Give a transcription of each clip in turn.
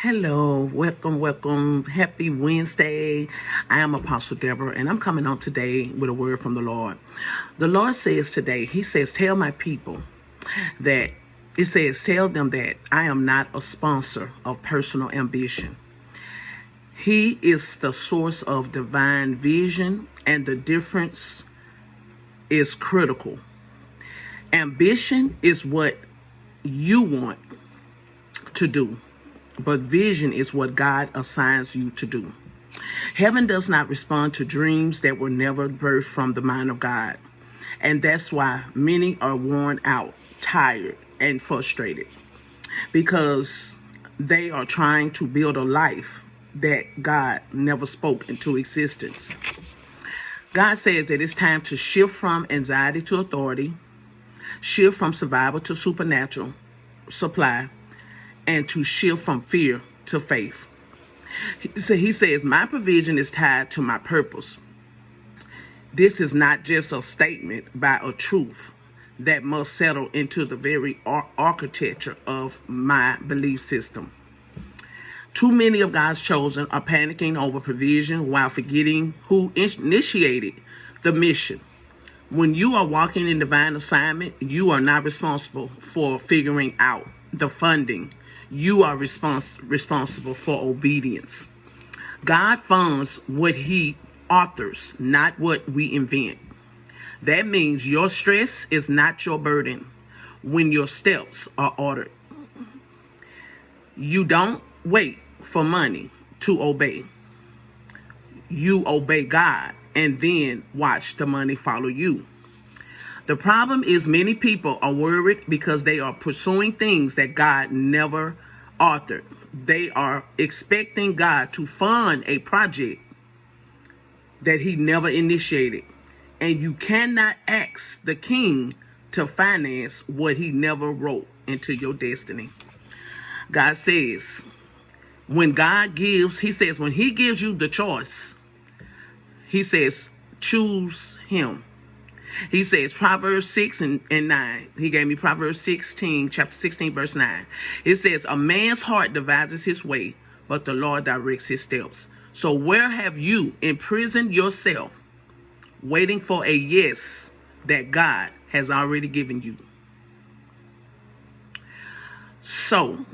Hello, welcome. Happy Wednesday. I am Apostle Deborah, and I'm coming on today with a word from the Lord. The Lord says today, He says, tell my people that, tell them that I am not a sponsor of personal ambition. He is the source of divine vision, and the difference is critical. Ambition is what you want to do, but vision is what God assigns you to do. Heaven does not respond to dreams that were never birthed from the mind of God. And that's why many are worn out, tired, and frustrated, because they are trying to build a life that God never spoke into existence. God says that it's time to shift from anxiety to authority, shift from survival to supernatural supply, and to shift from fear to faith. He says, my provision is tied to my purpose. This is not just a statement by a truth that must settle into the very architecture of my belief system. Too many of God's chosen are panicking over provision while forgetting who initiated the mission. When you are walking in divine assignment, you are not responsible for figuring out the funding. You are responsible for obedience. God funds what He authors, not what we invent. That means your stress is not your burden when your steps are ordered. You don't wait for money to obey. You obey God and then watch the money follow you. The problem is many people are worried because they are pursuing things that God never authored. They are expecting God to fund a project that He never initiated. And you cannot ask the King to finance what He never wrote into your destiny. God says, when He gives you the choice, He says, choose Him. He says, Proverbs 6 and 9. He gave me Proverbs 16, chapter 16, verse 9. It says, a man's heart devises his way, but the Lord directs his steps. So where have you imprisoned yourself, waiting for a yes that God has already given you? So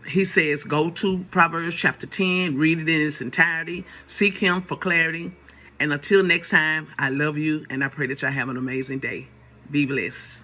He says, go to Proverbs chapter 10, read it in its entirety, seek Him for clarity. And until next time, I love you, and I pray that y'all have an amazing day. Be blessed.